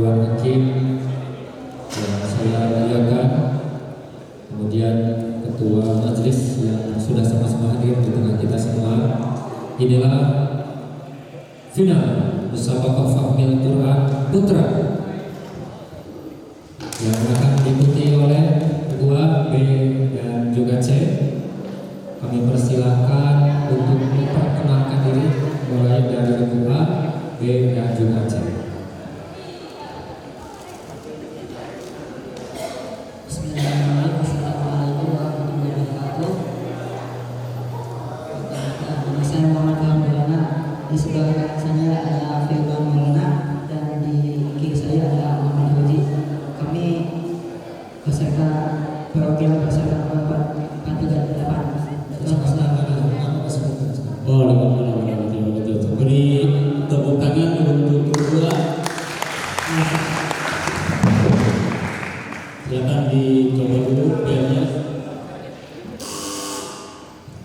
Dewan Hakim yang saya muliakan, kemudian Ketua Majelis yang sudah sama-sama hadir di tengah kita semua. Inilah final Musabaqah Fahmil Quran Putra yang akan diikuti oleh Ketua B dan juga C. Kami persilahkan untuk memperkenalkan diri mulai dari Ketua B dan juga C. Di sebelah kanan saya ada Firman Maulana dan di kiri saya ada Muhammad Haji. Kami beserta perwakilan beserta Bapak Panti dan Depan. Betul. Beri tepuk tangan untuk kedua. Silakan dicoba dulu biarnya.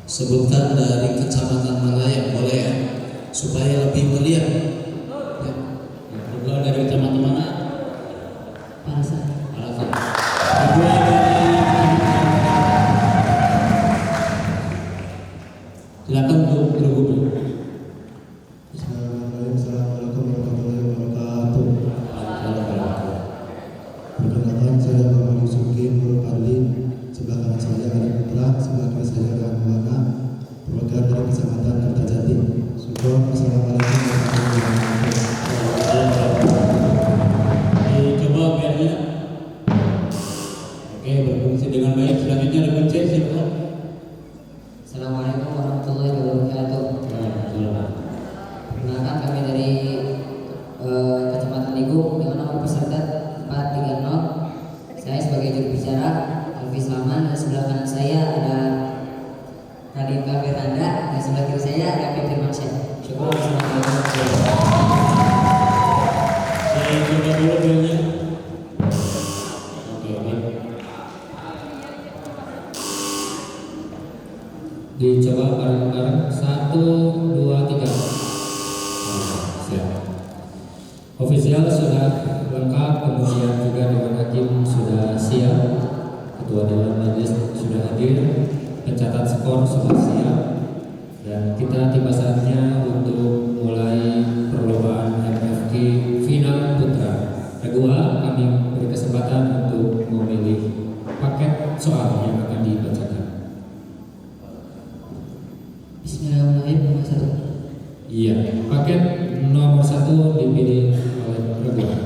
Sebutkan dari Kecamatan Malaya, boleh ya? Supaya lebih meriah. Ya. Kedua dari kecamatan mana? Alasan. Kedua dari silakan untuk bergabung. Assalamualaikum warahmatullahi wabarakatuh. Perkenalkan, saya Bapak Yusuki Nurul Fadli. Sebelah kanan saya ada Putra, sebelah kiri saya ada Maulana, perwakilan dari Kecamatan Kertajati. Assalamualaikum warahmatullahi wabarakatuh. Coba biarnya. Oke, berfungsi dengan baik. Selanjutnya ada kunci, silakan. Assalamualaikum warahmatullahi wabarakatuh. Perkenalkan, kami dari Kecamatan Ligung dengan nomor peserta 430. Saya sebagai juru bicara Alfi Salman, dan sebelah kanan saya ada Radim Kafiranda, dan sebelah kiri saya ada Peter Mansyah. Syukur. Saya coba dulu biarnya. Oke. Dicoba bareng-bareng. 1, 2, 3. Siap. Ofisial sudah lengkap, kemudian juga Dewan Hakim sudah siap, Ketua Dewan Majelis sudah hadir, pencatat skor sudah siap, dan kita tiba saatnya untuk mulai perlombaan MFQ final putra. Kedua, kami beri kesempatan untuk memilih paket soal yang akan dibacakan. Bismillahirrahmanirrahim. Nomor 1. Iya, paket nomor 1 dipilih oleh Kedua.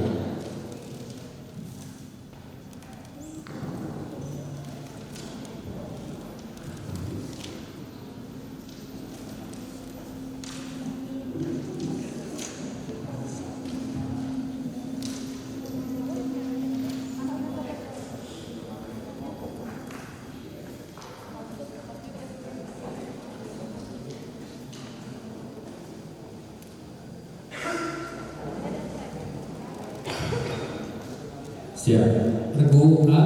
Siap. Regu A.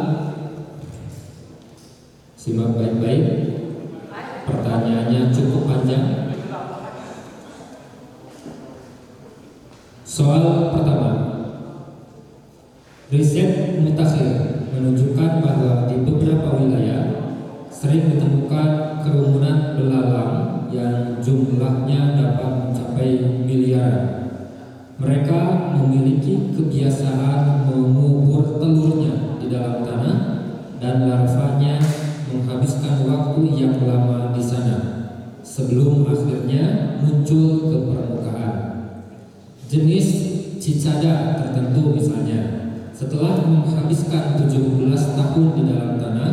Simak baik-baik. Pertanyaannya cukup panjang. Soal pertama. Riset mutakhir menunjukkan bahwa di beberapa wilayah sering ditemukan kerumunan belalang yang jumlahnya dapat mencapai miliaran. Mereka memiliki kebiasaan mengubur telurnya di dalam tanah dan larvanya menghabiskan waktu yang lama di sana sebelum akhirnya muncul ke permukaan. Jenis cicada tertentu misalnya, setelah menghabiskan 17 tahun di dalam tanah,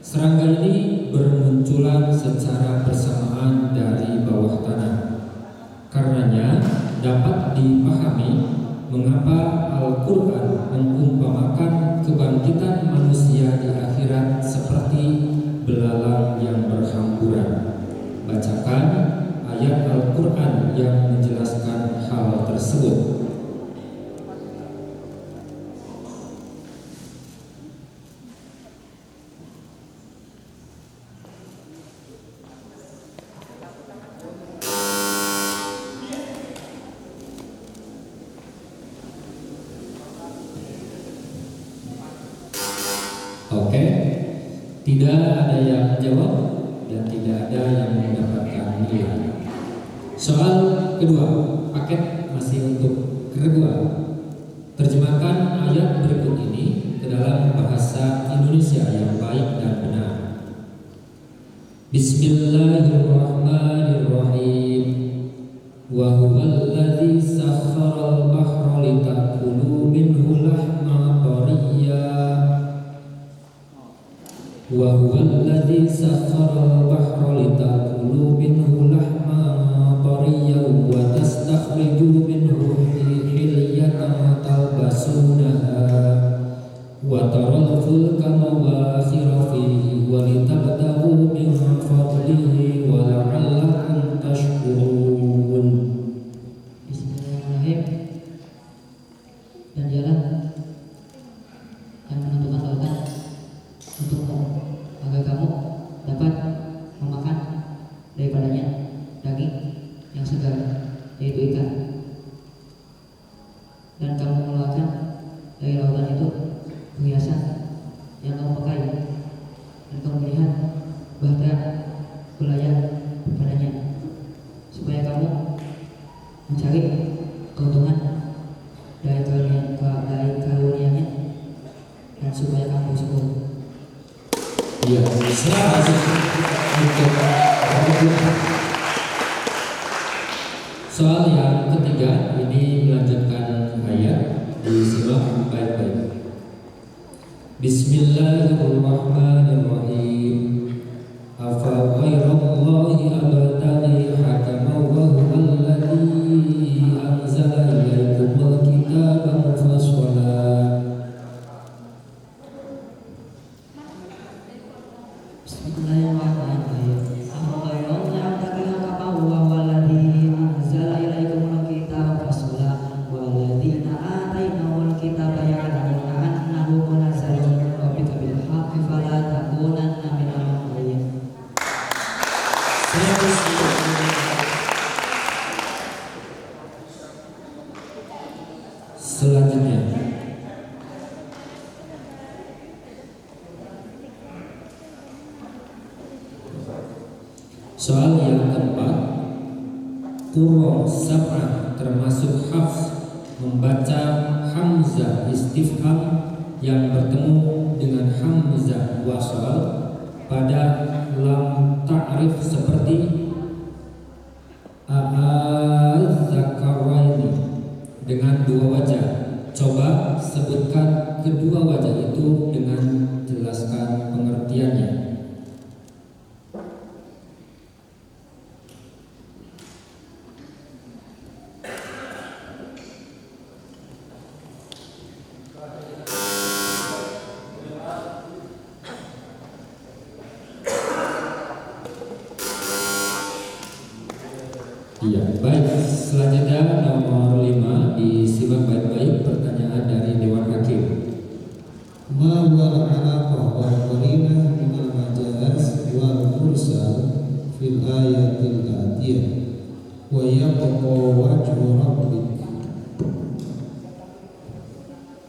serangga ini bermunculan secara bersamaan dari bawah tanah. Karenanya dapat dipahami mengapa Al-Quran mengumpamakan kebangkitan manusia di akhirat seperti belalang yang berhamburan. Bacakan ayat Al-Quran yang menjelaskan hal tersebut. Tidak ada yang menjawab dan tidak ada yang mendapatkan nilai. Soal kedua, paket masih untuk kedua. Terjemahkan ayat berikut ini ke dalam bahasa Indonesia yang baik dan benar. Bismillahirrahmanirrahim. Wa huwal ladzi sakhkharal bahra litakulu minhu lahma tariyya. Wa huwal ladzi sakhkharal bahra litakulu minhu lahma tariyya wa tastakhriju minhu hilyatan talbasunaha wa taral fulka mawakhira fihi wa litabtaghu min fadlihi wa la'allakum tashkurun. Bismillahirrahmanirrahim. Dan dialah yang menentukan lautan untukmu agar kamu dapat memakan daripadanya daging yang segar, yaitu ikan. Dan kamu mengeluarkan dari lautan itu perhiasan yang kamu pakai, dan kamu melihat bahtera berlayar padanya, supaya kamu mencari keuntungan dari karunia-Nya, dan supaya kamu bersyukur. Ya, selamat untuk soal yang ketiga ini melanjutkan ayat, disimak baik-baik. Bismillahirrahmanirrahim. Afa ghairallahi abtaghi hakaman wa huwal ladzi anzala ilaikumul kitaba mufassala. Bismillahirrahmanirrahim. Al-Qayyum ya'taqi al-qabaw wa waladhi anzala ilaikumul kitaba fasula waladhina atainahumul kitaba ya'lamuna annahu munazzalun min rabbika bil haqqi fala takunanna minal mumtarin. Selanjutnya soal yang keempat, Qurra sab'ah termasuk Hafs membaca hamzah istifham yang bertemu dengan hamzah wasal pada lam ta'rif seperti az-zakaraini dengan dua wajah. Coba sebutkan kedua wajah itu dengan jelaskan pengertiannya. Iya, baik. Selanjutnya nomor 5 disimak baik-baik pertanyaan dari Dewan Hakim. Ma huwa al-alaqah wal qarinah min al-majaz wal mursal fil ayatil atiyah wa yabqa wajhu rabbik.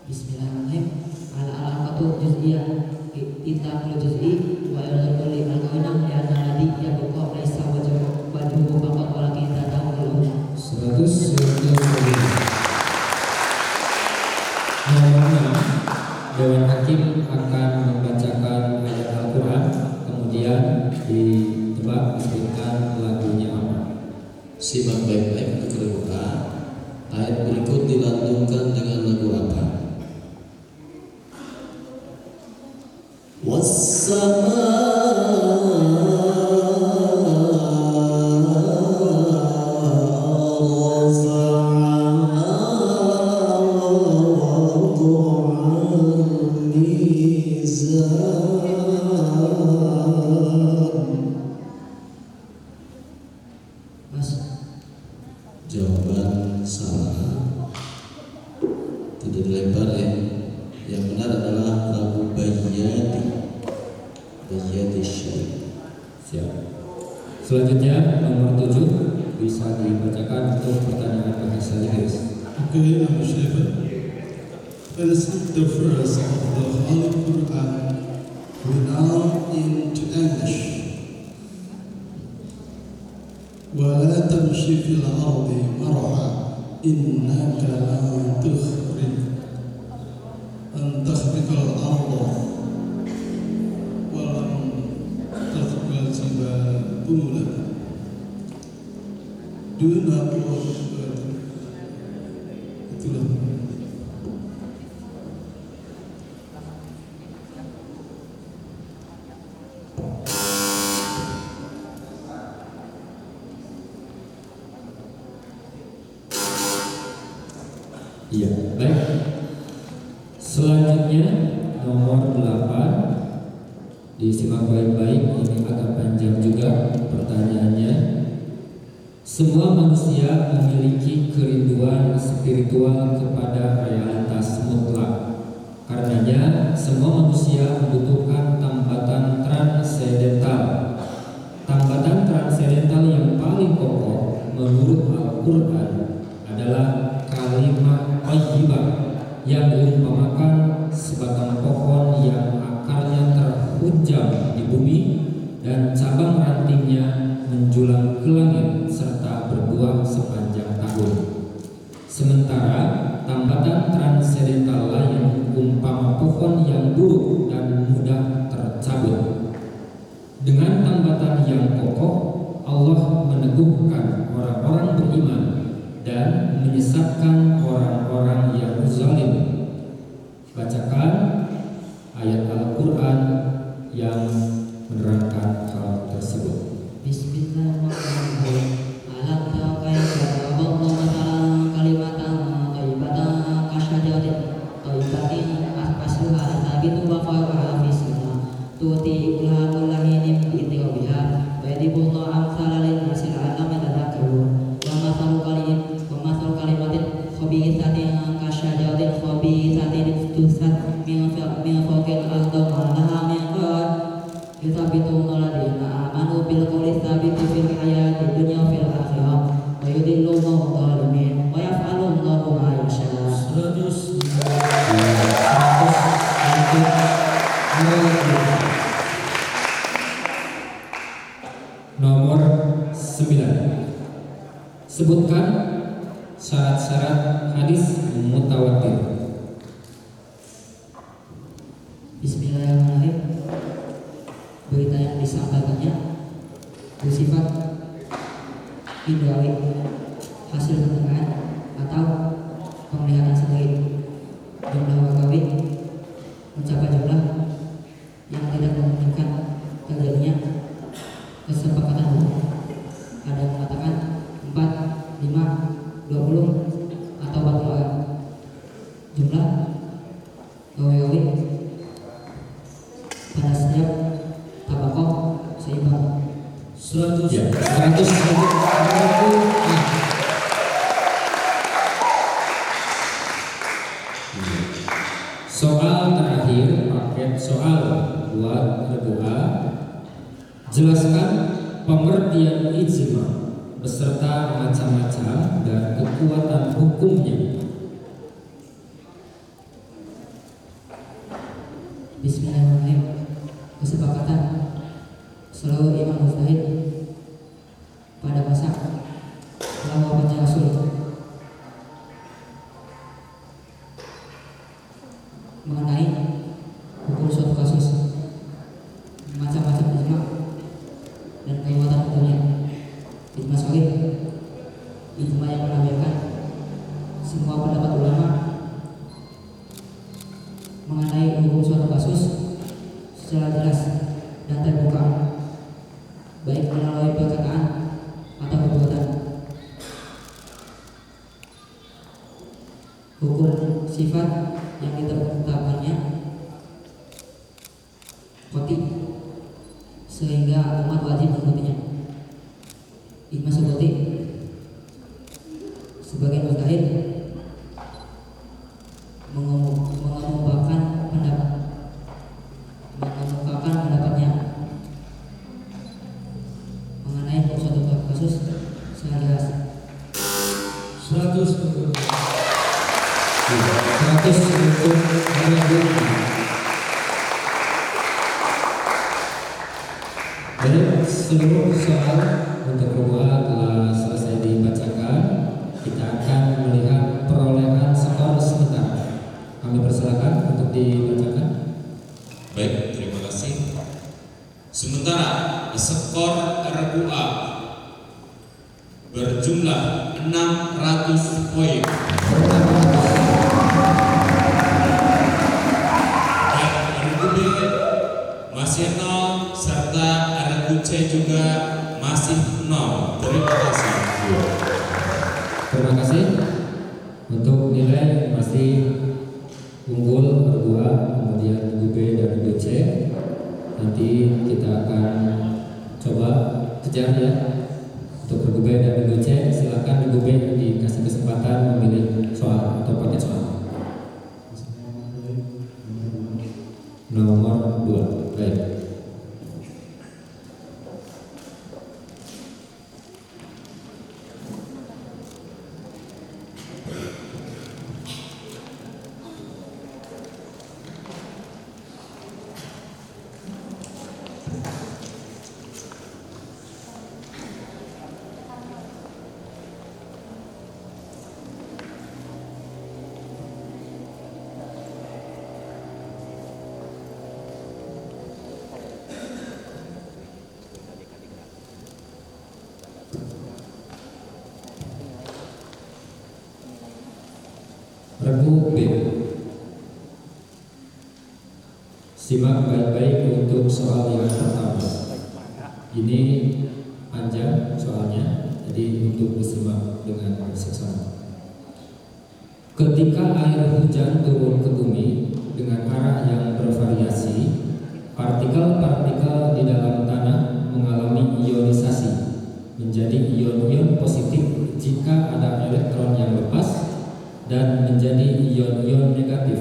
Bismillahirrahmanirrahim. Al-alaqatu juz'iyah itamul juz'i wa yarsul li al-qainam li anna alladhi yabqa laysa wajhu faqat walakin tadawu. 100 Nomor 6, Dewan Hakim akan membacakan ayat Al-Quran, kemudian ditebak disebutkan lagunya apa. Simak baik-baik untuk terbuka. Ayat berikut dilantunkan dengan lagu apa? Mas, Jawaban salah. Tidak dilempar ya. Yang benar adalah lagu Bayyati Syekh. Siap. Selanjutnya nomor 7 bisa dibacakan untuk pertanyaan bahasa Inggris. Okay, Abu Shaybah. Let us look the verse of the Holy Quran We now into English. ولا تمشي في الأرض مرحا إنك لن تخرق الأرض ولن تخرق الجبال طولا. Do not walk itulah. Iya, baik. Selanjutnya nomor 8. Disimak baik-baik, ini agak panjang juga pertanyaannya. Semua manusia memiliki kerinduan spiritual kepada realitas mutlak. Karenanya, semua manusia membutuhkan tambatan transendental. Tambatan transendental yang paling pokok menurut Al-Quran adalah kalimat thayyibah yang diumpamakan sebatang pohon yang akarnya terhunjam di bumi dan cabang rantingnya menjulang ke langit serta berbuah sepanjang tahun. Sementara tambatan transendental lain umpama pohon yang buruk dan mudah tercabut. Dengan tambatan yang kokoh, Allah meneguhkan orang-orang beriman dan menyesatkan orang-orang yang zalim. Bacakan ayat Al-Quran yang menerangkan hal tersebut. Bismillahirrahmanirrahim. Alam tara kaifa daraba mathalan kalimatan thayyibatan kasyajaratin thayyibatin asluha thabitu wa far'uha fis sama tuti ulaha kullahinin bi'idni rabbiha wa yadibullahu amsala lin-nasi la'allahum yatadhakkarun. Wa mathalu kalimatin khabithatin kasyajaratin khabithatin tusat min fawqil ardi wa laha min qarad yuthabbitu alladhina amanu bil qawli tsabiti fil hayati dunya fil akhirah wa yudillu adh-dhalimin wa yaf'alu Allahu ma yasha. 100 Nomor 9. Sebutkan syarat-syarat hadis mutawatir. Bismillahirrahmanirrahim. Berita yang disampaikannya bersifat indrawi, hasil pendengaran atau penglihatan sendiri. Jumlah wakawi mencapai jumlah yang tidak memungkinkan terjadinya kesepakatan hukum. Ada yang mengatakan 4, 5, 20 atau 40 orang. Jumlah gawe-gawe pada setiap tabakoh seimbang. 100 ya, 100. Soal terakhir, paket soal buat kedua. Jelaskan pengertian ijma beserta macam-macam dan kekuatan hukumnya. Bismillahirrahmanirrahim. Kesepakatan seluruh imam mujtahid pada masa setelah wafatnya Rasul mengenai hukum suatu kasus, macam-macam ijma dan kekuatan hukumnya. Ijma sahih, ijma yang melahirkan semua pendapat ulama mengenai hukum suatu kasus secara jelas dan terbuka, baik melalui perkataan atau perbuatan. Hukum sifat yang ditetapkannya qati, sehingga umat wajib mengikutinya. Ijma seperti sebagian mujtahid mengemukakan pendapatnya mengenai suatu kasus secara jelas. 100 untuk hari ini. Baik, seluruh soal untuk kedua telah selesai dibacakan. Kita akan melihat perolehan skor sementara. Kami persilakan untuk dibacakan. Baik, terima kasih. Sementara skor RUA berjumlah 600 poin. Dan RUB masih 0 serta RUC juga masih 0. Terima kasih. Terima kasih. Untuk nilai masih unggul berdua, kemudian UB dan UC. Nanti kita akan coba kejar ya. Untuk UB dan UC, silakan UB dikasih kesempatan memilih soal atau paket soal. Nomor 2. Baik. Regu B. Simak baik-baik untuk soal yang pertama. Ini panjang soalnya, jadi untuk disimak dengan seksama. Ketika air hujan turun ke bumi dengan arah yang bervariasi, partikel-partikel di dalam tanah mengalami ionisasi menjadi ion-ion positif jika ada elektron yang lepas, dan menjadi ion-ion negatif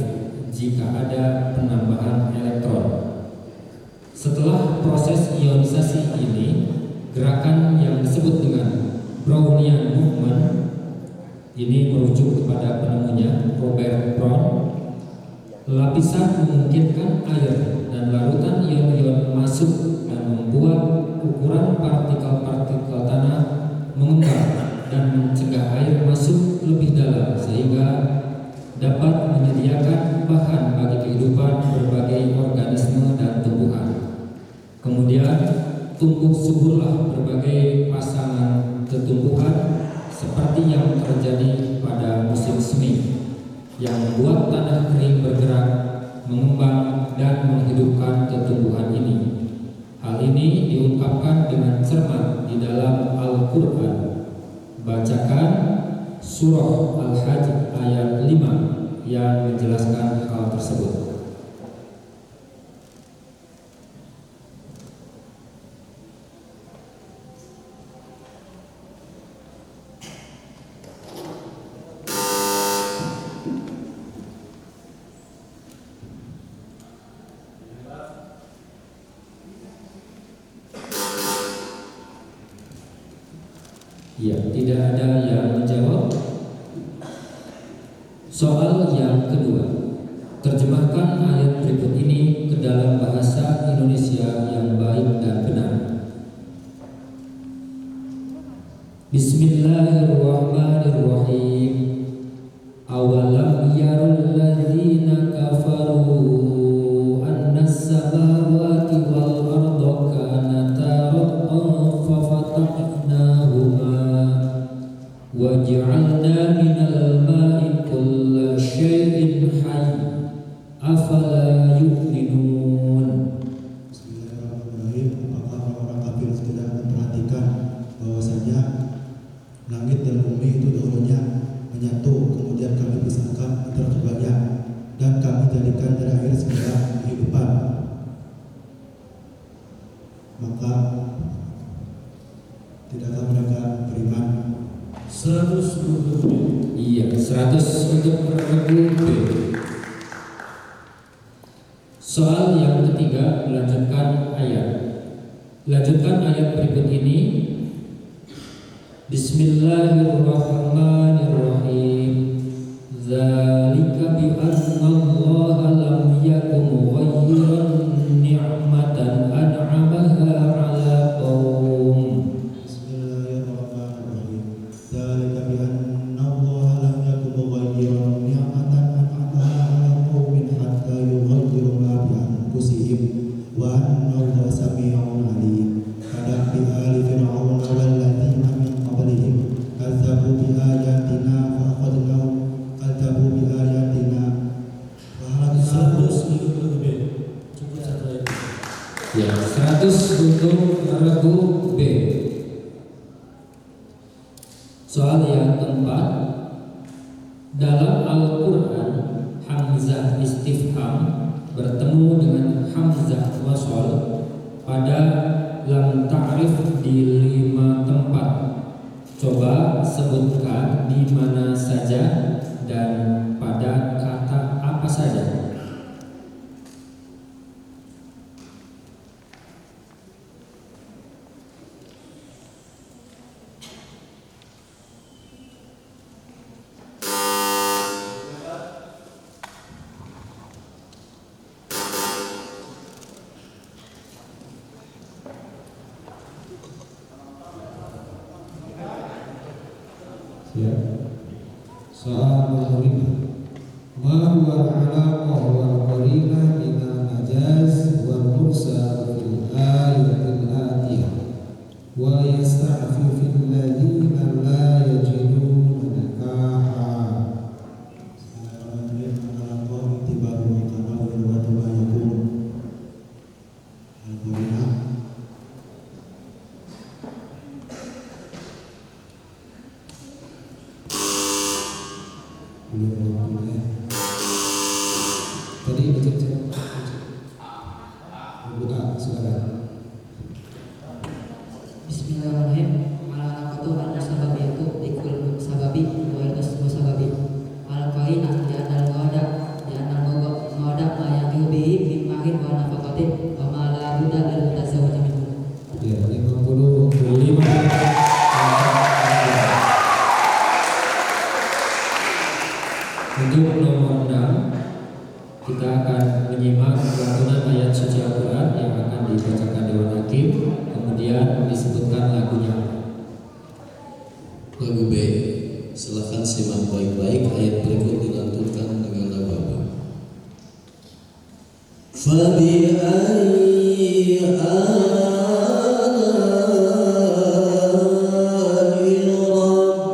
jika ada penambahan elektron. Setelah proses ionisasi ini, gerakan yang disebut dengan Brownian movement ini merujuk kepada penemunya Robert Brown. Lapisan memungkinkan air dan larutan ion-ion masuk dan membuat ukuran partikel-partikel tanah mengembang dan mencegah air masuk lebih dalam sehingga dapat menyediakan bahan bagi kehidupan berbagai organisme dan tumbuhan. Kemudian tumbuh suburlah berbagai pasangan tumbuhan seperti yang terjadi pada musim semi yang membuat tanah kering bergerak, mengembang dan menghidupkan tumbuhan ini. Hal ini diungkapkan dengan cermat di dalam Al-Quran. Bacakan surah Al-Hajj ayat 5 yang menjelaskan hal tersebut. Ya, tidak ada yang menjawab. Soal yang kedua, terjemahkan ayat berikut ini ke dalam bahasa Indonesia yang baik dan benar. Bismillahirrahmanirrahim. Awalam yarul ladzina kafaru annas samawati wal arda kanata ratqan fafataqnahuma waj'alna minal ma'i kulla syai'in hayy afala yu'minun. Bismillahirrahmanirrahim. Apakah orang kafir tidak memperhatikan bahwasanya langit dan bumi itu dahulunya menyatu, kemudian kami pisahkan antara keduanya, dan kami jadikan terakhir segala kehidupan. Maka tidakkah mereka beriman? 100 untuk Iya, 100 untuk regu B. Soal yang ketiga, melanjutkan ayat. Lanjutkan ayat berikut ini. Bismillahirrahmanirrahim. Dzalika bi anna Allah lam yakum mughayyiran ni'matan an'amaha 'ala hamzah istifham bertemu dengan hamzah wasol pada lam ta'rif di 5 tempat. Coba sebutkan di mana saja dan pada kata apa saja. Siap. Soal nomor 5. Ma huwa al-alaqah wal qarinah min al-majaz wal mursal fil ayatil atiyah wa yasta'fu fil ladina la yajiduna nikaha. Bismillahirrahmanirrahim. Al-alaqah ittibaru maqamah wa tabayyun. Al-qarinah tadi dicek buka silakan. Bismillahirrahmanirrahim. Al-alaqatu al-musababiyatu ikul musababi wa al-musababi. Al-qarinah di anal qada di anal qada ma yaqiu bihi min mahin wa nafaqatin wa ma la budda lil mutazawwij minhu. Ya, 55. Untuk nomor 6 kita akan menyimak lantunan ayat suci Al-Quran yang akan dibacakan Dewan Hakim, kemudian disebutkan lagunya. Lagu B. Silakan simak baik-baik ayat berikut dilantunkan dengan lagu apa? Fabi ayyi ala'i rabbikuma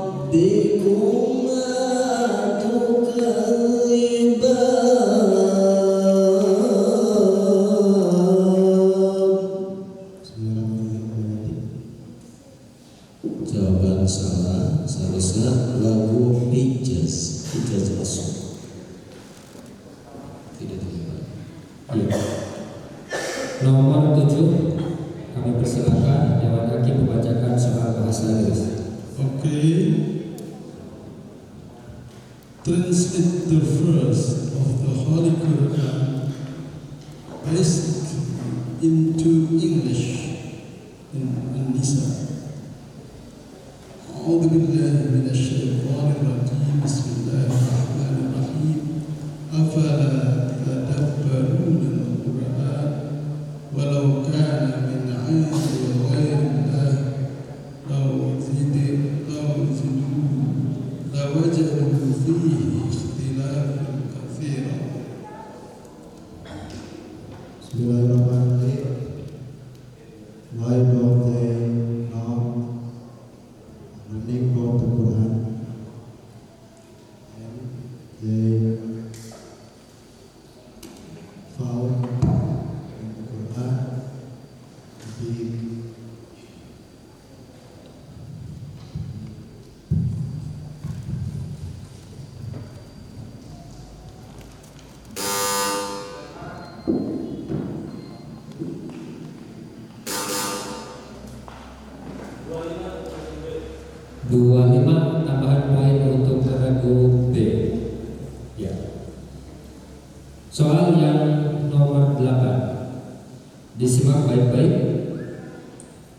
jawaban salah, seharusnya lagu Hijaz Rasul. Tidak dengar. Ya. Nomor 7 kami persilakan Dewan Hakim membacakan soal bahasa Inggris. Okay. Translate the verse of the Holy Quran based into English in Nisa. أعوذ بالله من الشيطان الرجيم بسم الله الرحمن الرحيم أفلا تدبرون القرآن ولو كان من عند غير الله لوجدوا فيه اختلافا كثيرا. Bismillahirrahmanirrahim. Why don't they know the meaning of the Quran? And they found in the Quran to be tambahan poin untuk lagu B. Ya. Soal yang nomor 8. Disimak baik-baik.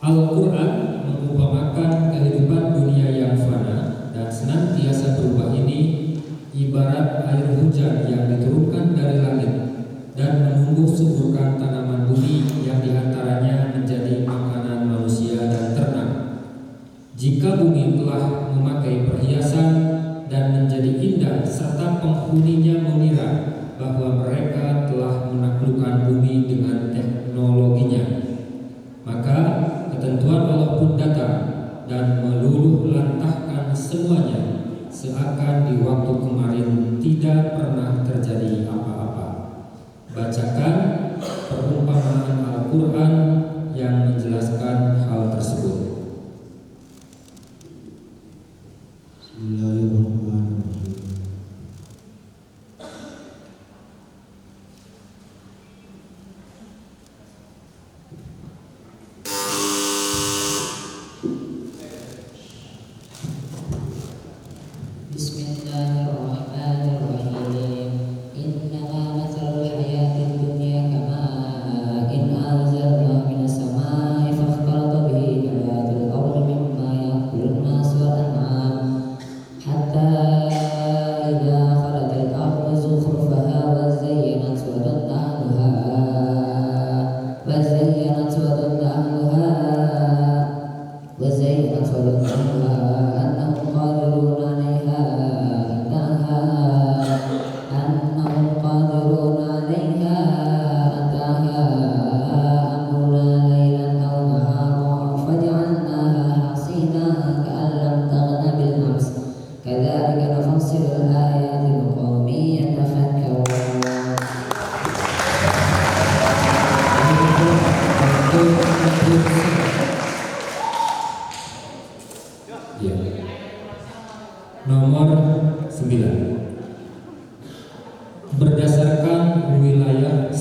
Al-Quran mengumpamakan kehidupan dunia yang fana dan senantiasa berubah ini ibarat air hujan yang diturunkan dari langit dan menumbuh suburkan tanaman bumi yang diantaranya menjadi makanan manusia dan ternak. Jika bumi telah memakai perhiasan dan menjadi indah serta penghuninya mengira bahwa mereka telah menaklukkan bumi dengan teknologinya, maka ketentuan Allah pun datang dan meluluh lantahkan semuanya seakan di waktu kemarin tidak pernah terjadi apa-apa. Bacakan perumpamaan Al-Quran yang menjelaskan hal tersebut. Bismillahirrahmanirrahim.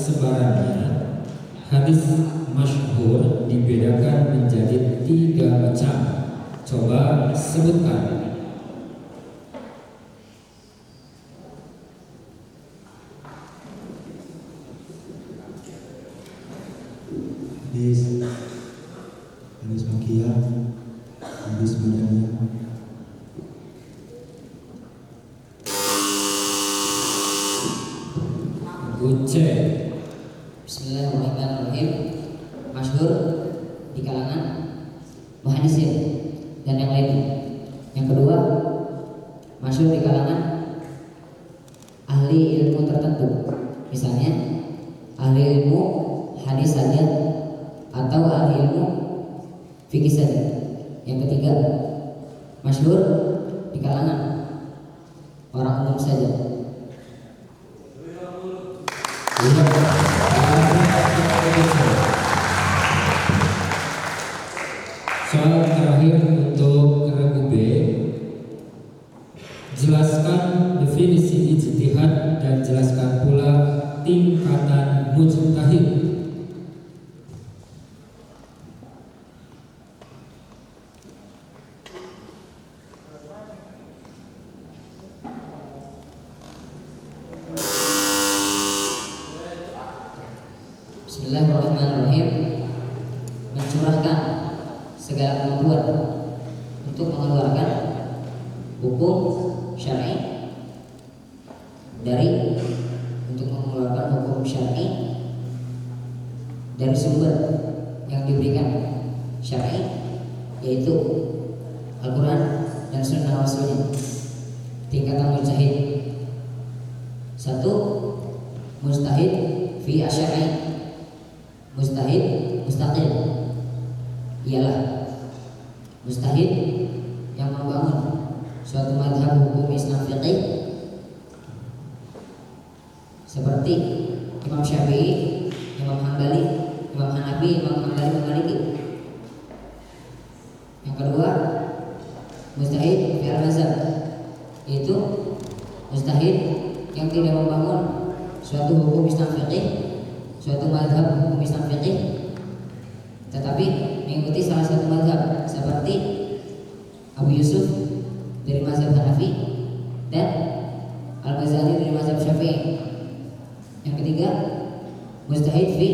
persebarannya, hadis masyhur dibedakan menjadi 3 macam. Coba sebutkan. Hadis makiyah, hadis madaniyah. Guce. Bismillahirrahmanirrahim. Masyhur di kalangan muhaddisin dan yang lainnya. Yang kedua, masyhur di kalangan ahli ilmu tertentu. Misalnya ahli ilmu hadis saja atau ahli ilmu fikih saja. Yang ketiga, masyhur di kalangan orang umum saja. Soal terakhir untuk regu B, jelaskan definisi ijtihad dan jelaskan pula tingkatan mujtahid. Bismillahirrahmanirrahim. Mencurahkan segala kemampuan untuk mengeluarkan hukum syar'i dari sumber yang diberikan syar'i, yaitu Al-Quran dan Sunnah Rasulnya. Tingkatan mujtahid. 1. Mujtahid fi asy'ari. Mujtahid mustaqil, ialah mujtahid yang membangun suatu madhab hukum Islam fiqih seperti Imam Syafi'i, Imam Hambali, Imam Hanafi, Imam Maliki. Yang kedua, mujtahid fi al-mazhab, yaitu mujtahid yang tidak membangun suatu hukum Islam fiqih, suatu madhab hukum Islam fiqih, tetapi mengikuti salah satu madhab seperti Abu Yusuf dari mazhab Hanafi dan Al-Ghazali dari mazhab Syafi'i. Yang ketiga, mujtahid fi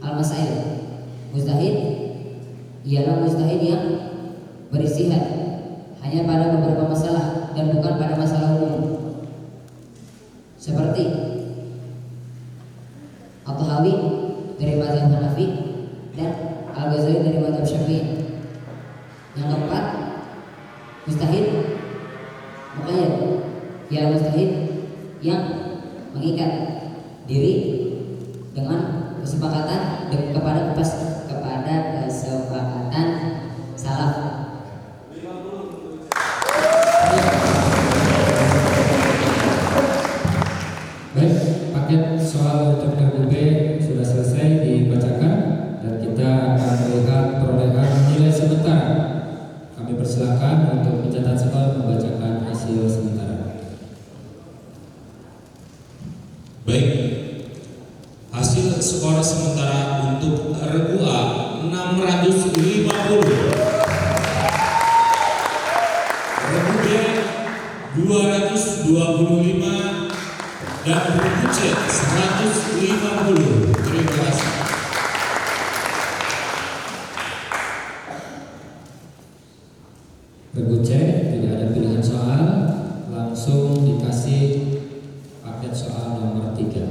al-masail. Mujtahid ialah mujtahid yang beristihad hanya pada beberapa masalah dan bukan pada masalah umum, seperti At-Tahawi dari mazhab Hanafi dan Al-Ghazali dari mazhab Syafi'i. Yang keempat, mujtahid muqayyad, ialah mujtahid yang mengikat diri dengan kesepakatan kepada kesepakatan salaf. Baik, paket soal untuk RUB sudah selesai dibacakan dan kita akan melihat perolehan nilai sementara. Kami persilakan untuk pencatat skor membacakan hasil sementara. Baik, hasil skor sementara untuk regu A 650, regu B 225 dan regu C 150. Terima kasih. Regu C tidak ada pilihan soal, langsung dikasih paket soal nomor 3.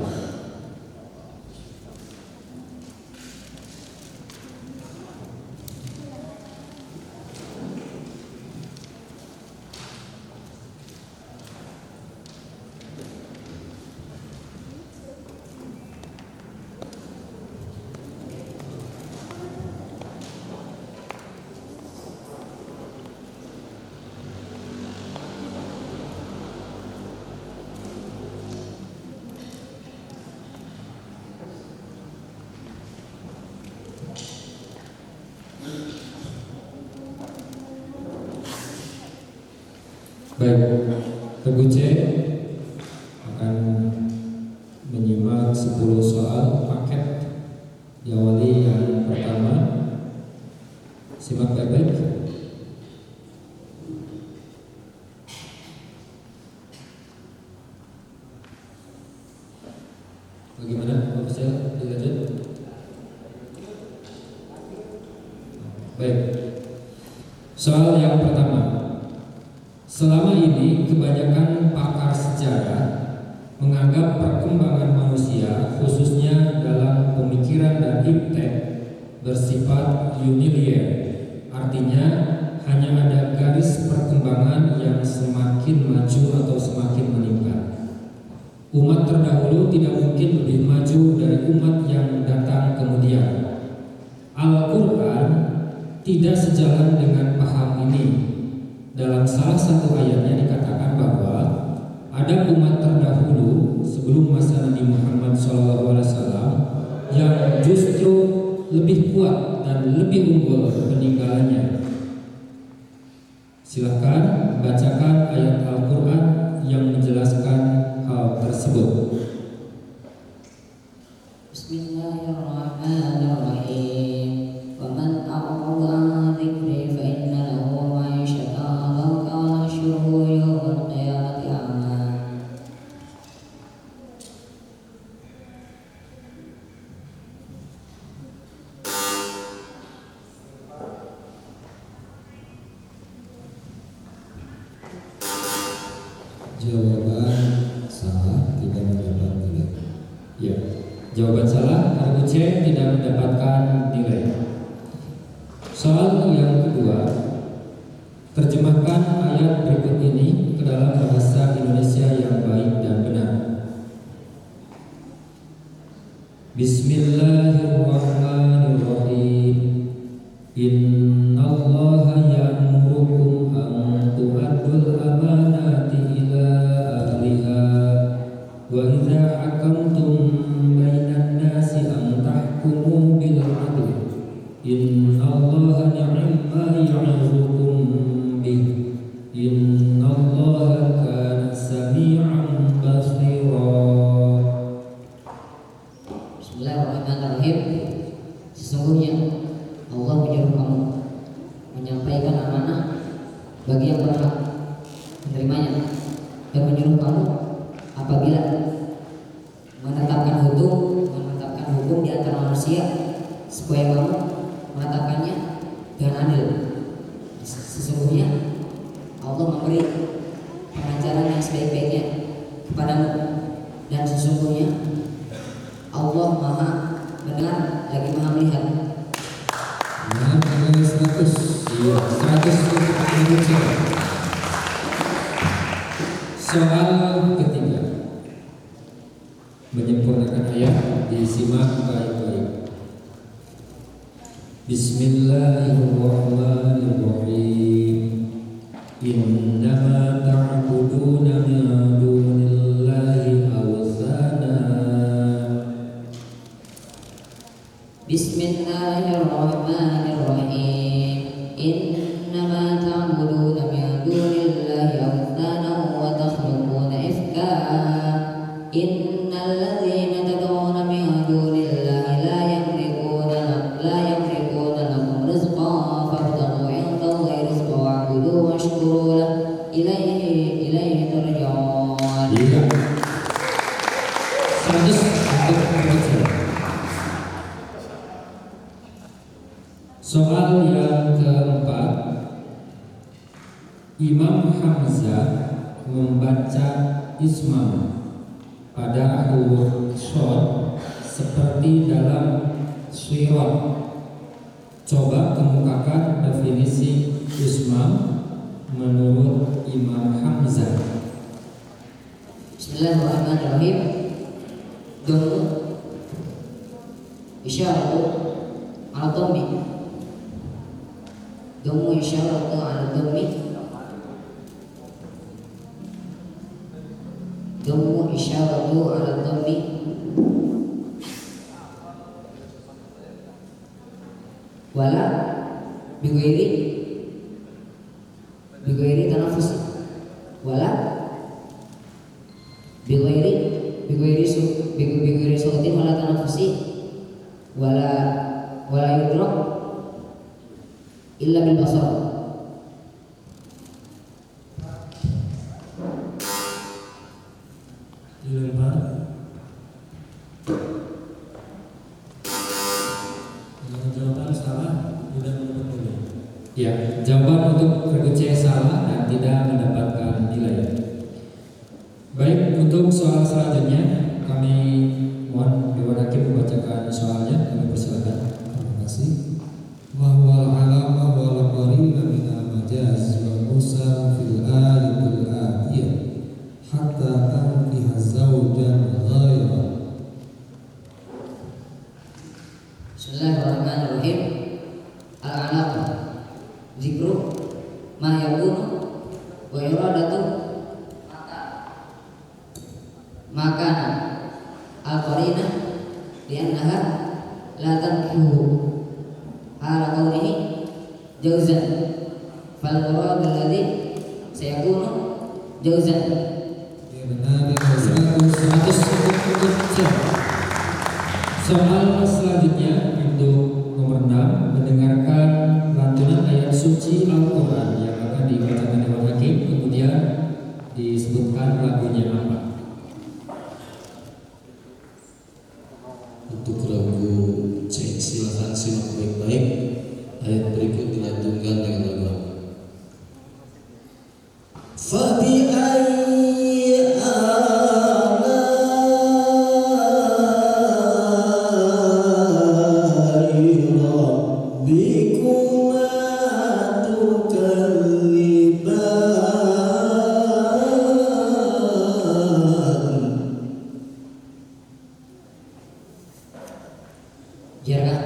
Baik, regu C akan menyimak 10 soal paket diawali yang pertama. Simak baik-baik. Bagaimana Pak Faisal? Dilanjut. Baik. Soal yang pertama. Selama ini kebanyakan pakar sejarah menganggap perkembangan manusia khususnya dalam pemikiran dan iptek bersifat unilinear. Artinya hanya ada garis perkembangan yang semakin maju atau semakin meningkat. Umat terdahulu tidak mungkin lebih maju dari umat yang datang kemudian. Al-Quran tidak sejalan dengan paham ini. Dalam salah satu ayatnya dikatakan bahwa ada umat terdahulu sebelum masa Nabi Muhammad SAW yang justru lebih kuat dan lebih unggul peninggalannya. Silakan bacakan ayat Al-Quran yang menjelaskan hal tersebut. Bismillahirrahmanirrahim. Wa man a'rada 'an dzikri fa inna lahu ma'isyatan dhanka wa nahsyuruhu yawmal qiyamati a'ma. Jawaban salah, tidak mendapat nilai. Ya, jawaban salah artinya C, tidak mendapatkan nilai. Soal yang kedua, terjemahkan ayat berikut ini ke dalam bahasa Indonesia yang baik dan benar. Bismillahirrahmanirrahim. Innallaha ya'murukum an tu'addul amanati ila ahliha wa idza hakamtum bainan nasi an tahkumu bil 'adl. Innallaha ni'ma ya'izukum bih. Innallaha kana sami'an basira. Bismillahirrahmanirrahim. Sesungguhnya Allah menyuruh kamu menyampaikan amanah bagi yang berhak menerimanya dan menyuruh kamu apabila menetapkan hukum di antara manusia supaya kamu menetapkannya dengan adil. Sesungguhnya Allah memberi pengajaran yang sebaik-baiknya kepadamu dan sesungguhnya Allah Maha mendengar lagi Maha melihat. Nah, ada 100. Iya, 100 untuk Indonesia. Soal ketiga, menyempurnakan ayat, disimak baik-baik. Bismillahirrahmanirrahim. Innama ta'buduna min dunillahi awthana. Bismillahirrahmanirrahim. Innama ta'buduna min dunillahi awthana wa takhluquna ifka. Innal ladzina tad'una min dunillahi la yamlikuna lakum rizqan fabtaghu 'indallahi rizqan wa'buduhu washkuru lahu ilaihi turja'un. Iya. 100 untuk Indonesia. Soal yang keempat, Imam Hamzah membaca Ismam pada huruf shod seperti dalam Syirat. Coba kemukakan definisi Ismam menurut Imam Hamzah. Bismillahirrahmanirrahim. Dhammu isyaratu ala dhammi. Dhammu isyaratu ala dhammi. Dhammu isyaratu ala dhammi. Wala bighairi tanaffus. Wala bighairi bighairi sautin wala tanafusi wala yudrak illa bil basar. dilempar. Kalau jawaban salah tidak mendapat nilai. Ya, jawaban untuk regu C salah dan tidak mendapatkan nilai. Baik, untuk soal selanjutnya kami mohon Dewan Hakim membacakan soalnya. Kami persilakan. Terima kasih. Mahwal alama wal qarina min al-majaz wal musar fil ayatil atiyah hatta tankiha zawjan ghayra. Bismillahirrahmanirrahim. Al-alaqah zikru ma yakunu wa iradatu makana al-qarina li'annaha la tankihu ala qawlihi jawzan fal murad alladhi sayakunu jawzan. Soal selanjutnya untuk nomor 6, mendengarkan lantunan ayat suci Al-Quran yang akan dibacakan Dewan Hakim, kemudian disebutkan lagunya apa. Untuk lagu C silakan simak baik-baik. Ayat berikut dilantunkan dengan lagu apa? Fabi ayyi ala'i rabbikuma tukadziban. Jarang.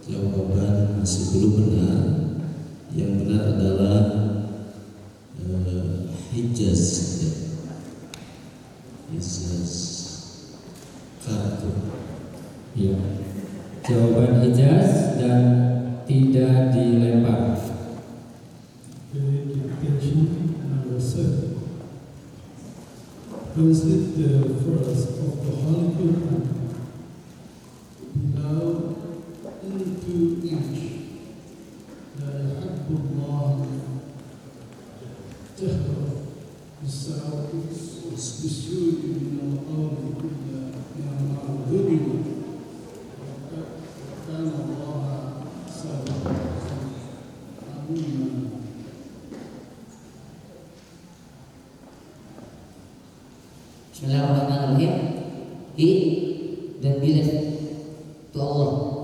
Jawaban masih belum benar. Yang benar adalah Hijaz. Hijaz kartu. Ya. Jawaban Hijaz dan tidak dilempar. Attention number 7. Was it the first of the Holy Quran? Now into each. لا يحب الله جهرا بالسوء من القول إلا ما ظلموا وكان الله سابقا عليما. Bismillahirrahmanirrahim. He dan believe to Allah.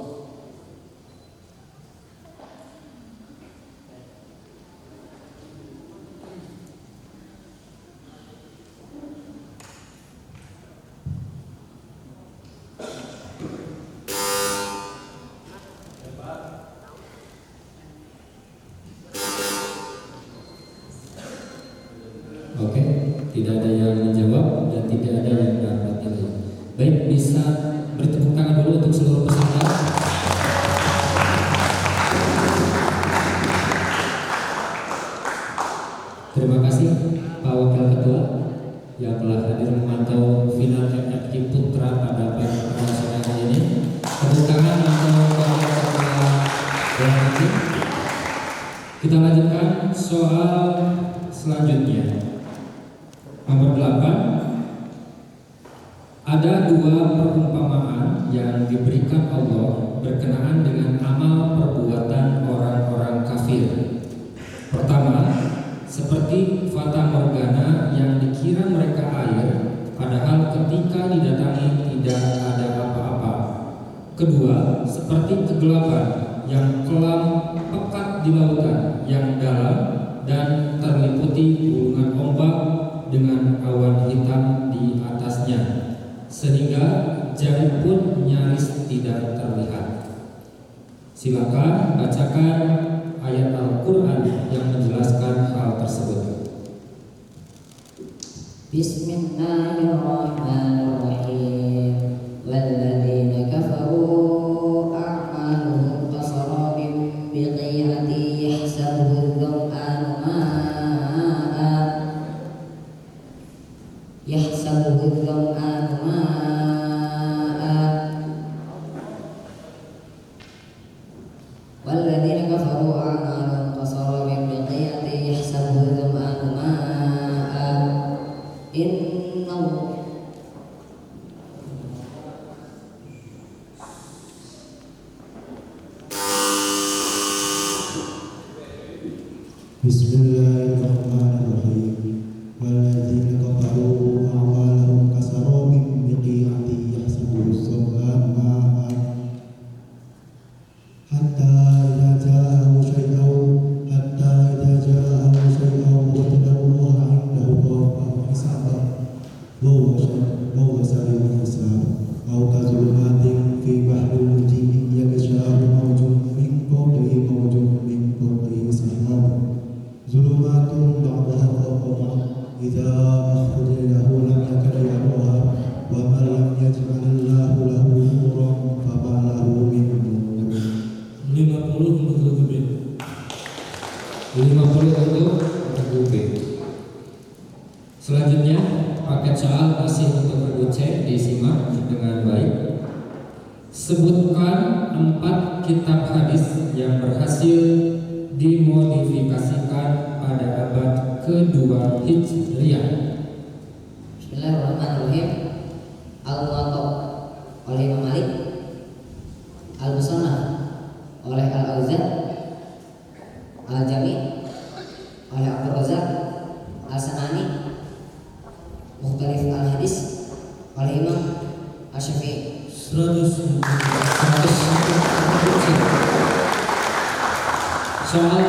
Oke, tidak ada yang menjawab dan tidak ada yang dapat nilai. Baik, bisa bertepuk tangan dulu untuk seluruh peserta. Terima kasih Pak Wakil Ketua yang telah hadir memantau final FFQ Putra pada pertemuan sore hari ini. Tepuk tangan untuk Pak Wakil Ketua Dewan Hakim. Kita lanjutkan soal selanjutnya. Nomor 8. Ada dua perumpamaan yang diberikan Allah berkenaan dengan amal perbuatan orang-orang kafir. Pertama, seperti fata morgana yang dikira mereka air, padahal ketika didatangi tidak ada apa-apa. Kedua, seperti kegelapan yang kelam pekat di lautan yang dalam dan terliputi gulungan ombak dengan awan hitam di atasnya, sehingga jari pun nyaris tidak terlihat. Silakan bacakan ayat Al-Quran yang menjelaskan hal tersebut. Bismillahirrahmanirrahim. Walladzina kafaru a'maluhum kasarabin biqi'ati yahsabuhu dzam'anu ma'an الظمآن ماء والذين كفروا أعمالهم كسراب بقيعة يحسبه الظمآن ماء Bismillahirrahmanirrahim. Walladzina kafaru a'malahum kasarabin biqi'atin yahsabuhu az-zam'anu ma'an hatta idza ja'ahu shay'un wajadahu 'indahu fawaffaahu hisabahu wa huwa sari'ul hisab aw kazulumatin fi bahrin lujjin yaghshahu mawjun min fawqihi sahabun zulumatun ba'daha fawqa ba'd idza akhraja lahu lam yakad yarawha wa man lam yaj'alillahu lahu nuran fama lahu min nur. 50 untuk lagu B. 50 untuk lagu B. Selanjutnya paket soal masih untuk lagu C, disimak dengan baik. Sebutkan 4 kitab hadis yang berhasil dimodifikasikan pada abad kedua Hijriah. Bismillahirrahmanirrahim. Al-Muwatta oleh Imam Malik, Al-Musannaf oleh Al-Auzan, Al-Jami oleh Abdul Razak, Al-Sanani, Mukhtalif Al-Hadis oleh Imam Asy-Syafi'i. 100 Soal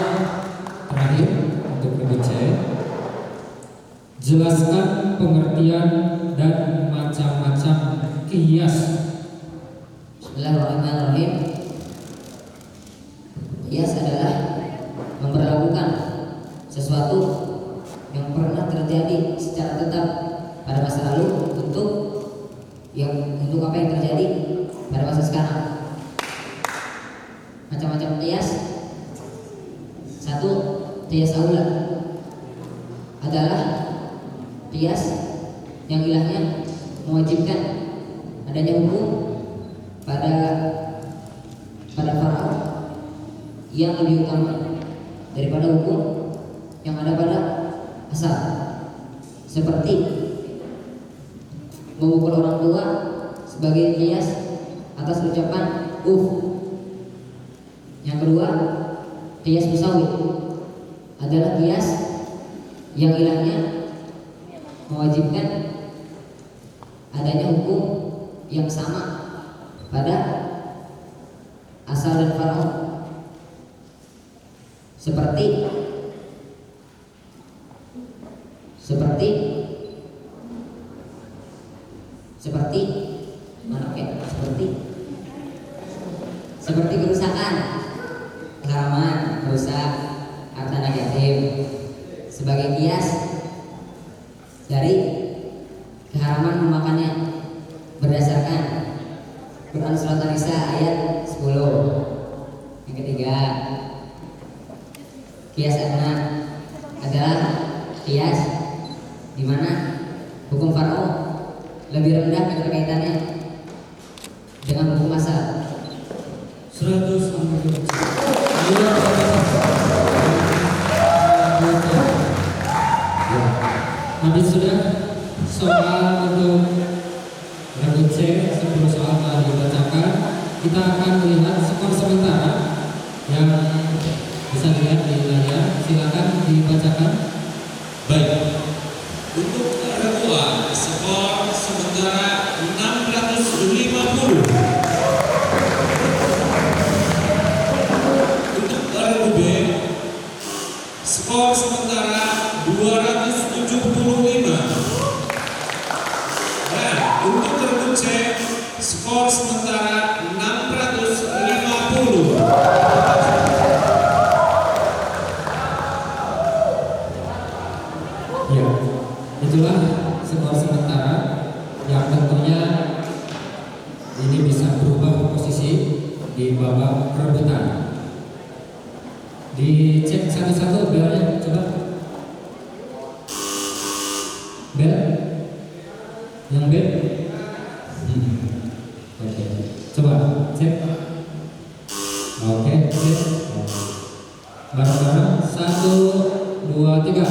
terakhir untuk lagu C. Jelaskan pengertian dan macam-macam qiyas. Bismillahirrahmanirrahim. Qiyas adalah memperlakukan sesuatu yang pernah terjadi secara tetap pada masa lalu untuk apa yang terjadi pada masa sekarang. Macam-macam qiyas. 1. Qiyas aula adalah qiyas yang ilahnya mewajibkan adanya hukum pada Faraon yang lebih utama daripada hukum yang ada pada asal, seperti memukul orang tua sebagai qiyas atas ucapan Yang kedua, qiyas musawi adalah qiyas yang ilahnya mewajibkan adanya hukum yang sama pada asal dan faraon, seperti kerusakan, halaman rusak, harta negatif sebagai qiyas dari keharaman memakannya berdasarkan Quran Surat An-Nisa ayat 10. Yang ketiga, qiyas anak adalah qiyas di mana hukum faraon lebih rendah keterkaitannya dengan hukum asal. 100 untuk lagu C. Habis sudah soal untuk lagu C, 10 soal telah dibacakan. Kita akan melihat skor sementara yang bisa dilihat di layar. Silakan dibacakan. Baik. Untuk lagu A, skor sementara 650. Untuk lagu B, skor sementara 275. Dan untuk lagu C, skor sementara 650. Ya, itulah skor sementara yang tentunya ini bisa berubah posisi di babak rebutan. Dicek satu-satu belnya, coba. Bel, Yang B? Oke. Coba cek. Oke, cek. Bareng-bareng 1, 2, 3.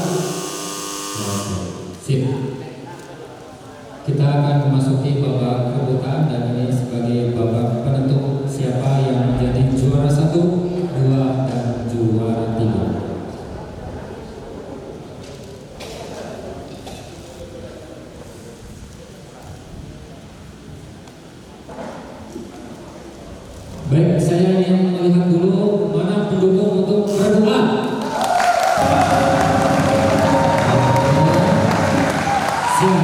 Oke, sip. Kita akan memasuki babak rebutan dan ini sebagai babak penentu siapa yang menjadi juara 1, 2, dan juara 3. Baik, saya yang melihat dulu mana pendukung untuk regu A. Siap.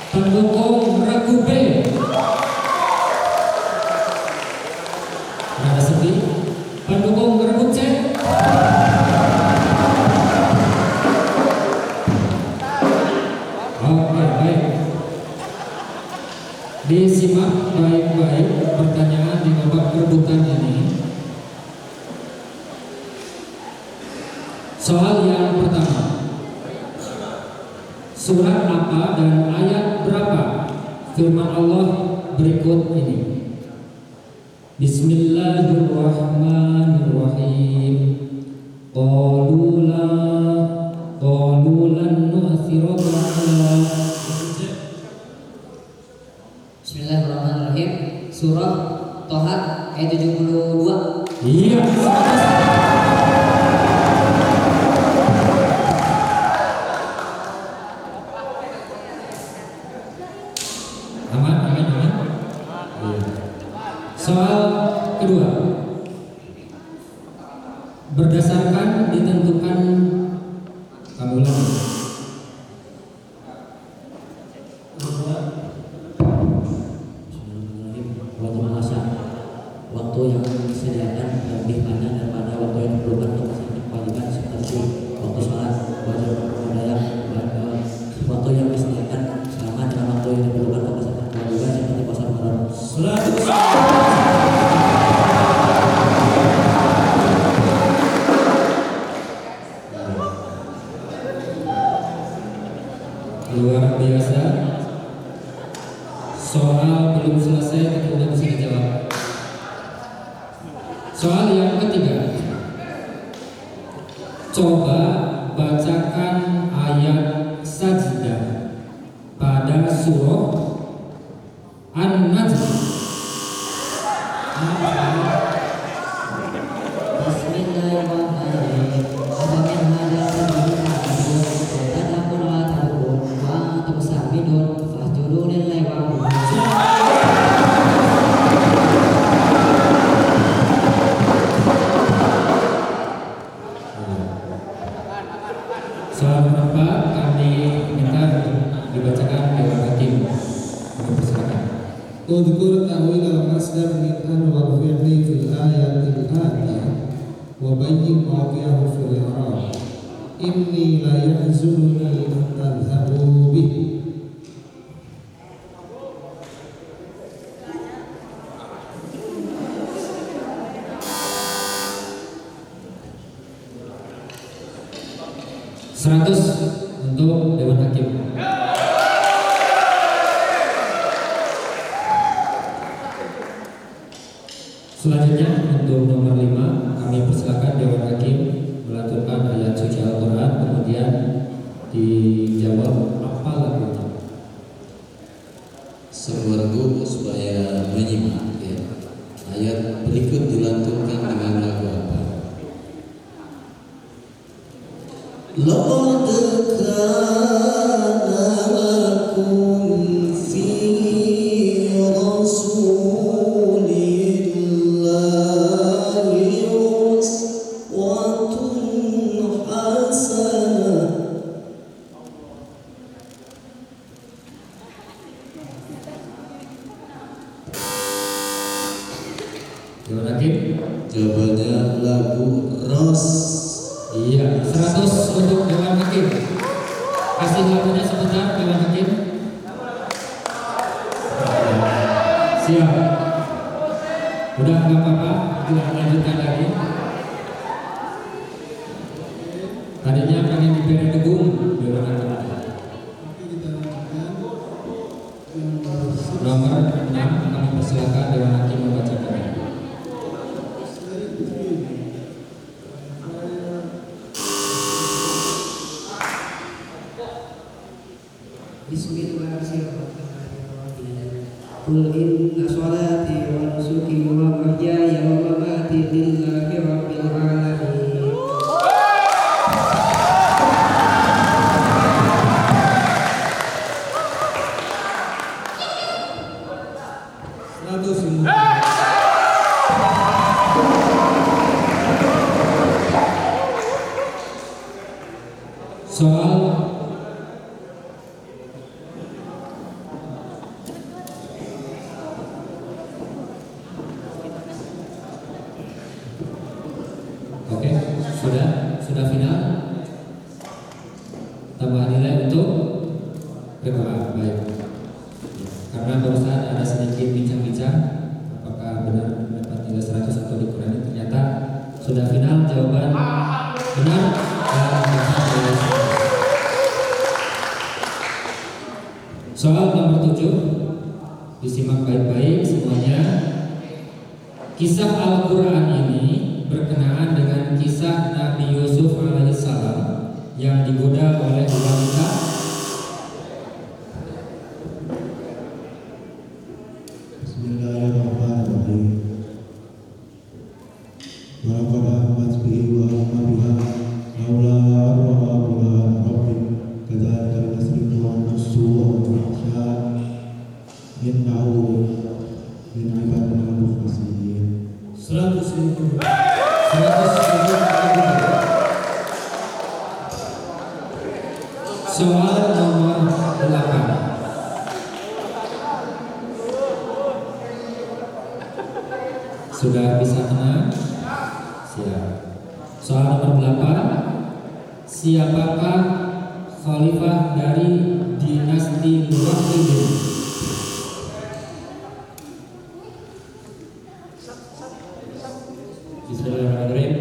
Pendukung regu B. Ada sepi. Pendukung regu C. Oke, baik. Disimak baik-baik pertanyaan di babak rebutan ini. Soal yang pertama, surat apa dan ayat berapa firman Allah berikut ini? Bismillahirrahmanirrahim. Qalu lan nu'thiraka ala. Bismillahirrahmanirrahim. Surah Toha ayat 72. Iya. Aman. Iya. Soal kedua. Berdasarkan ditentukan kamu lagi. Waktu yang disediakan lebih banyak daripada waktu yang diperlukan untuk melaksanakan kewajiban seperti waktu sholat, wajib budaya, waktu yang disediakan sama dengan waktu yang diperlukan untuk melaksanakan kewajiban seperti puasa Ramadan. Luar biasa. Soal belum selesai tapi udah bisa dijawab. Soal yang ketiga, coba bacakan ayat sajdah pada surah An-Najm. Bismillahirrahmanirrahim. Amin hada tabi'un tadakun la takun wa antum samidun fahjudu lillahi wa Soal keempat kami minta dibacakan Dewan Hakim. Kami persilakan. Udhkur ta'wil al-masdar min an wal fi'li fil ayatil atiyah wa bayyin mawqi'ahu fil i'rab. Inni la yahzununi an tadhhabu bih. Seratus untuk Dewan Hakim. Selanjutnya untuk nomor 5 kami persilakan Dewan Hakim melantunkan ayat suci Al-Quran, kemudian dijawab apa lagunya. Sebuah lagu supaya menyimak ya. Ayat berikut dilantunkan dengan lagu apa? Laqad kana lakum fi rasulillahi uswatun hasanah. Dewan Hakim. Jawabannya lagu Ros. Iya, 100 untuk Dewan Hakim. Kasih lagunya sebentar Dewan Hakim. Siap. Udah nggak apa-apa, kita lanjutkan lagi. Tadinya pengen diberi degung Dewan Hakim. Oke, kita lanjutkan. nomor 6 kami persilakan Dewan Hakim membacakannya. Bismillahirrahmanirrahim. Qul inna sholati wa nusuki wa mahyaya wa mamati lillahi rabbil alamin. Soal oke, sudah final. Tambahan nilai untuk PKA, baik. Karena barusan ada sedikit bincang-bincang apakah benar dapat nilai 100 atau dikurangi, ternyata sudah final jawaban benar dan dapat nilai 100. Soal nomor 7 disimak baik-baik semuanya. Kisah Al-Quran ini berkenaan dengan kisah Nabi Yusuf alaihissalam yang digoda oleh wanita. Bismillahirrahmanirrahim. Wa qad hammat bihi wa hamma biha laula ra'a burhan rabbih kadzalika nasrifu anhu as-su'a wal fahsya innahu min ibadina al-mukhlasin. 100.000. Soal nomor 8. Sudah bisa tenang? Siap. Soal nomor 8. Siapakah khalifah dari dinasti Muwahhidin? Bismillahirrahmanirrahim.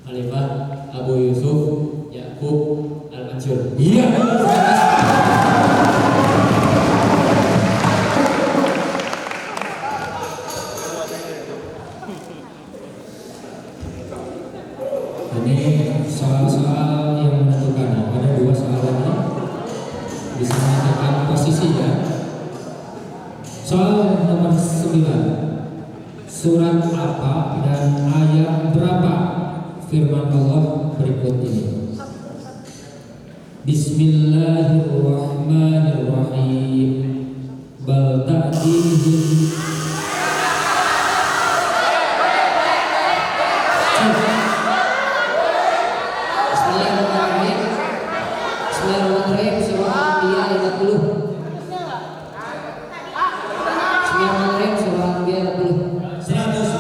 Khalifah Abu Yusuf Yakub Al-Mansur. Iya. Ini soal-soal yang menentukan. Ada 2 soal lagi. Bisa menyatakan posisi ya. Soal nomor 9. Surat apa dan ayat berapa firman Allah berikut ini? Bismillahirrahmanirrahim. Bal ta'dihim. Bismillahirrahmanirrahim. Bismillahirrahmanirrahim. Surah Al-Anbiya ayat 40. Bismillahirrahmanirrahim. Surah Al-Anbiya ayat 40. 100.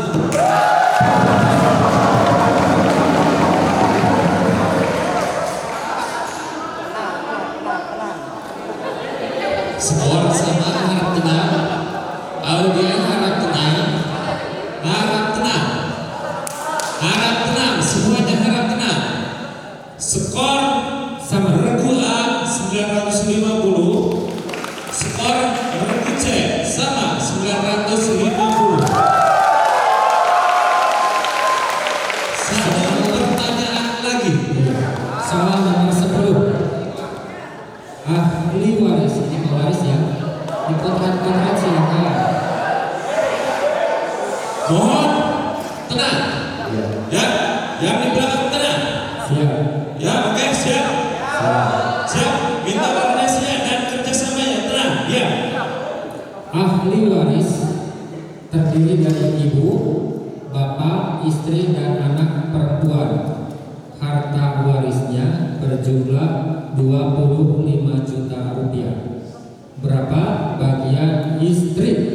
Skor sama harap tenang. Audiens harap tenang. Harap tenang. Harap tenang. Semuanya harap tenang. Skor sama regu A 950. Skor regu C sama 950. Satu pertanyaan lagi. Soal nomor 10. Ahli waris, ini pewaris ya. Dipotret-potret silakan. Mohon tenang. Ya, yang di belakang tenang. Siap. Ya, oke, siap. Siap. Minta koordinasinya dan kerjasamanya tenang. Ya. Ahli waris terdiri dari ibu, bapak, istri, dan anak perempuan. Harta warisnya berjumlah 25 juta rupiah. Berapa bagian istri?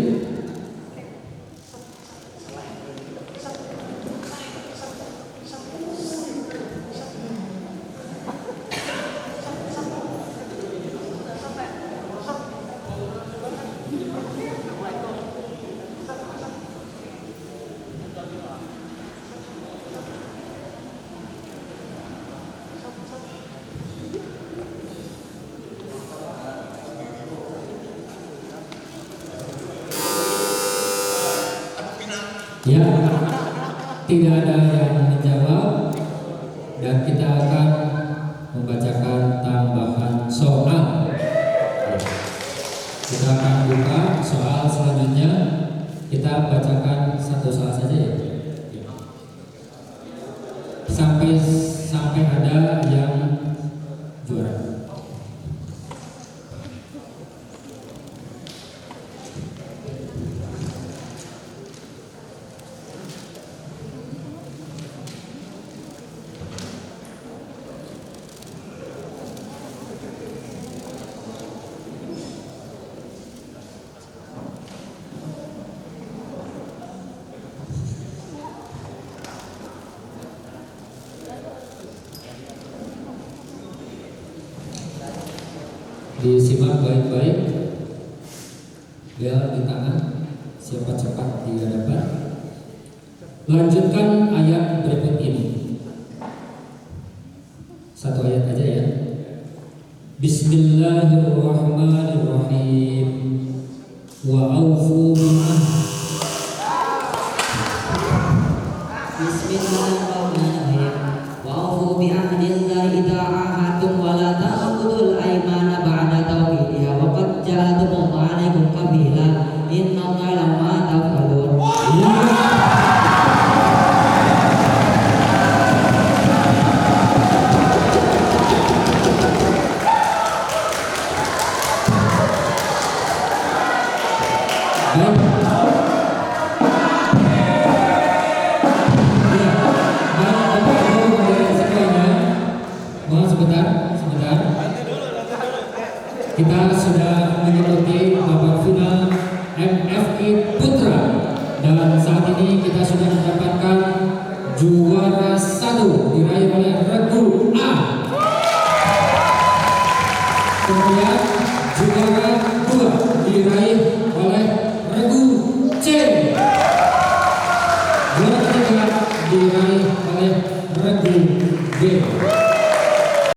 Ya, tidak ada yang menjawab dan kita akan membacakan tambahan soal. Kita akan buka soal selanjutnya. Kita bacakan satu soal saja ya. Sampai ada yang juara. Disimak baik-baik biar di tangan siapa cepat di hadapan. Lanjutkan ayat berikut ini. Satu ayat aja ya. Bismillahirrahmanirrahim. Wa aufu Bismillahirrahmanirrahim. Wa aufu bi ahdillahi idza ahadtum wa la ta'khudul aymana ba'da tawhidiha wa qad ja'alakum 'alaikum kabila innallaha lama taf'alun. Kita sudah mengikuti babak final MFI Putra dan saat ini kita sudah mendapatkan juara 1 diraih oleh regu A. Kemudian juara 2 diraih oleh regu C. Juara 3 diraih oleh regu B.